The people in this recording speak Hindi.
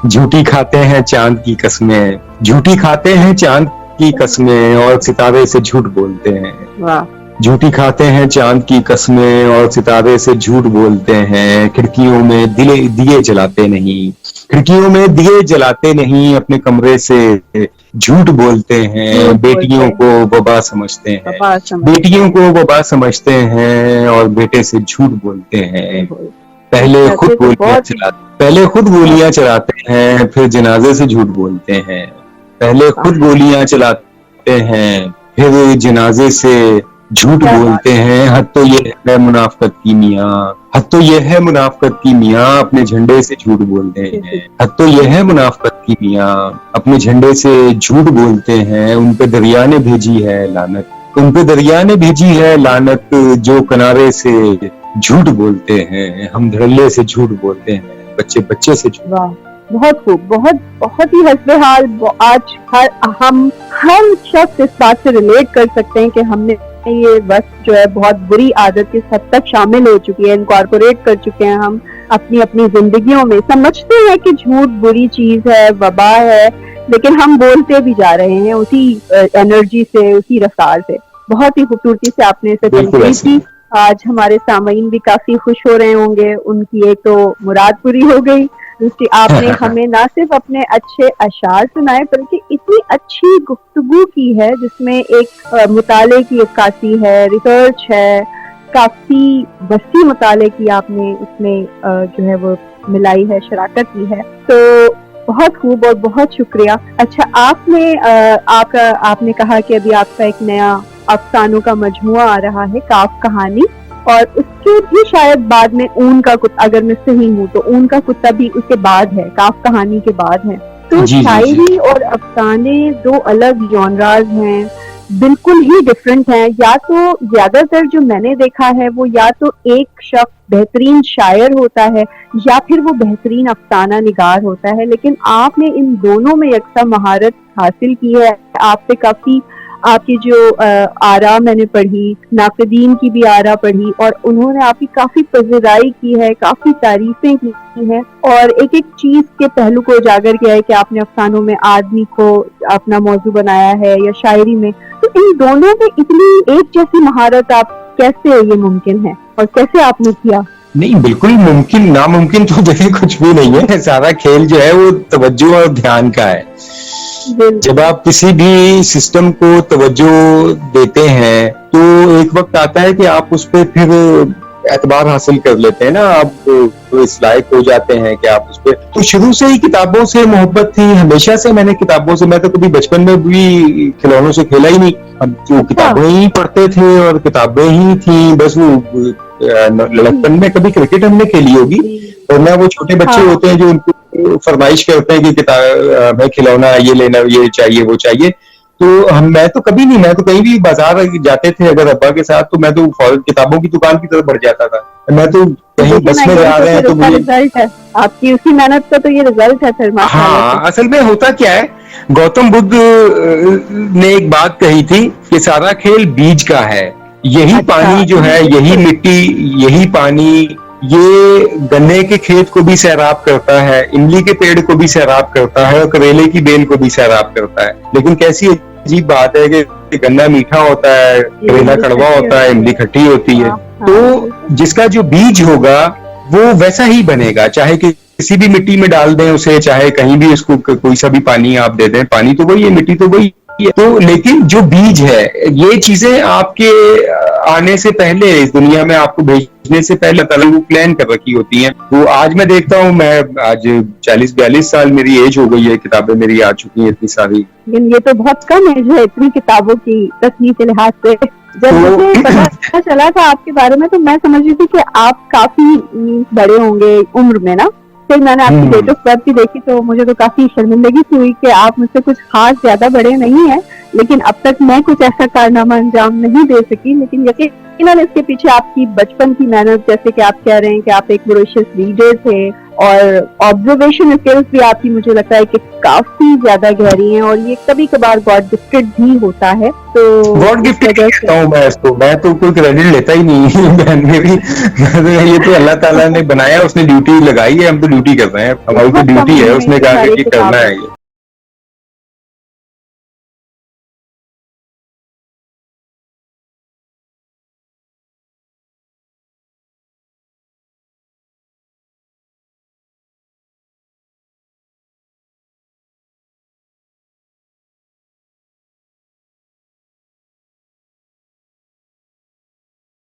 झूठी खाते हैं चांद की कस्में, झूठी खाते हैं चांद की कस्में और सितारे से झूठ बोलते हैं। वाह। झूठी खाते हैं चांद की कस्में और सितारे से झूठ बोलते हैं। खिड़कियों में दिए जलाते नहीं, खिड़कियों में दिए जलाते नहीं, अपने कमरे से झूठ बोलते हैं। बेटियों को वबा समझते हैं, बेटियों को वबा समझते हैं और बेटे से झूठ बोलते हैं। पहले खुद गोलियां चलाते हैं, फिर जनाजे से झूठ बोलते हैं। पहले खुद गोलियां चलाते हैं, फिर जनाजे से झूठ बोलते हैं। हद तो ये है मुनाफकत की मियाँ, हद तो ये है मुनाफकत की मियाँ, अपने झंडे से झूठ बोलते हैं। हद तो ये है मुनाफकत की मियाँ, अपने झंडे से झूठ बोलते हैं। उन पे दरिया ने भेजी है लानत, उन पे दरिया ने भेजी है लानत, जो किनारे से झूठ बोलते हैं। हम धड़ल्ले से झूठ बोलते हैं, बच्चे बच्चे से झूठ। बहुत खूब, बहुत बहुत ही हस्बेहाल। आज हम हर शख्स इस बात से रिलेट कर सकते हैं कि हमने ये बस जो है बहुत बुरी आदत इस हद तक शामिल हो चुकी है, इनकॉर्पोरेट कर चुके हैं हम अपनी अपनी जिंदगियों में। समझते हैं कि झूठ बुरी चीज है, वबा है, लेकिन हम बोलते भी जा रहे हैं उसी एनर्जी से, उसी रफ्तार से। बहुत ही खूबसूरती से आपने इसे तस्वीर की। आज हमारे सामईन भी काफी खुश हो रहे होंगे, उनकी एक तो मुराद पूरी हो गई, दूसरी आपने हमें ना सिर्फ अपने अच्छे अशार सुनाए बल्कि इतनी अच्छी गुफ्तगू की है जिसमें एक मुताले की अक्कासी है, रिसर्च है, काफी वसी मुताले की आपने इसमें जो है वो मिलाई है, शराकत की है। तो बहुत खूब और बहुत शुक्रिया। अच्छा, आपने कहा कि अभी आपका एक नया अफसानों का मजमुआ आ रहा है, काफ कहानी, और उसके भी शायद बाद में ऊन का कुत्ता, अगर मैं सही हूँ तो ऊन का कुत्ता भी उसके बाद है, काफ कहानी के बाद है। तो शायरी और अफसाने दो अलग जॉनराज हैं, बिल्कुल ही डिफरेंट हैं। या तो ज्यादातर जो मैंने देखा है वो या तो एक शख्स बेहतरीन शायर होता है या फिर वो बेहतरीन अफसाना निगार होता है, लेकिन आपने इन दोनों में यकसा महारत हासिल की है। आपसे काफी आपकी जो आरा मैंने पढ़ी, नाक़दीन की भी आरा पढ़ी, और उन्होंने आपकी काफी पज़राई की है, काफी तारीफें की हैं, और एक एक चीज के पहलू को उजागर किया है कि आपने अफसानों में आदमी को अपना मौजू बनाया है या शायरी में। तो इन दोनों में इतनी एक जैसी महारत आप कैसे ये मुमकिन है और कैसे आपने किया? नहीं, बिल्कुल मुमकिन नामुमकिन तो देखिए कुछ भी नहीं है। सारा खेल जो है वो तवज्जो और ध्यान का है। जब आप किसी भी सिस्टम को तवज्जो देते हैं तो एक वक्त आता है कि आप उस पर फिर एतबार हासिल कर लेते हैं ना, आप तो इस लायक हो जाते हैं कि आप उस पर। तो शुरू से ही किताबों से मोहब्बत थी, हमेशा से मैंने किताबों से, मैं तो कभी बचपन में भी खिलौनों से खेला ही नहीं, अब तो किताबें ही पढ़ते थे और किताबें ही थी बस। वो लड़कपन में कभी क्रिकेट हमने खेली होगी, और ना वो छोटे बच्चे होते हैं जो उनको फरमाइश करते हैं कि किताब मैं खिलौना ये लेना, ये चाहिए, वो चाहिए। तो मैं तो कभी नहीं, मैं तो कहीं भी बाजार जाते थे अगर अब्बा के साथ, तो मैं तो फौरन किताबों की दुकान की तरफ बढ़ जाता था। मैं तो कहीं बस में जा रहे हैं तो रिजल्ट है आपकी उसी मेहनत का, तो ये रिजल्ट है फिर। हाँ, असल में होता क्या है, गौतम बुद्ध ने एक बात कही थी कि सारा खेल बीज का है। यही पानी जो है, यही मिट्टी, यही पानी, ये गन्ने के खेत को भी सैराब करता है, इमली के पेड़ को भी सैराब करता है और करेले की बेल को भी सैराब करता है। लेकिन कैसी अजीब बात है कि गन्ना मीठा होता है, करेला कड़वा होता है, इमली खट्टी होती है। तो जिसका जो बीज होगा वो वैसा ही बनेगा, चाहे किसी भी मिट्टी में डाल दें उसे, चाहे कहीं भी उसको कोई सा भी पानी आप दे दें, पानी तो वही है, मिट्टी तो वही है। तो लेकिन जो बीज है, ये चीजें आपके आने से पहले, इस दुनिया में आपको भेजने से पहले तलब प्लान कर रखी होती हैं। तो आज मैं देखता हूँ, मैं आज 40-42 साल मेरी एज हो गई है, किताबें मेरी आ चुकी हैं इतनी सारी। लेकिन ये तो बहुत कम एज है इतनी किताबों की तस्नीफ के लिहाज से। जब मुझे पता चला था आपके बारे में तो मैं समझ रही थी कि आप काफी बड़े होंगे उम्र में ना। फिर मैंने आपकी डेट ऑफ बर्थ भी देखी तो मुझे तो काफी शर्मिंदगी हुई कि आप मुझसे कुछ खास ज्यादा बड़े नहीं हैं, लेकिन अब तक मैं कुछ ऐसा कारनामा अंजाम नहीं दे सकी, लेकिन यकीनन इसके पीछे आपकी बचपन की मेहनत, जैसे कि आप कह रहे हैं कि आप एक वोरेशियस रीडर थे और ऑब्जर्वेशन स्किल्स भी आपकी मुझे लगता है कि काफी ज्यादा गहरी हैं, और ये कभी कभार गॉड गिफ्टेड भी होता है। तो गॉड गिफ्टेड कहता हूँ मैं तो कोई क्रेडिट लेता ही नहीं बहन मेरी। ये तो अल्लाह ताला ने बनाया, उसने ड्यूटी लगाई है, हम तो ड्यूटी कर रहे हैं, हमारी तो ड्यूटी है, उसने कहा कि करना है ये।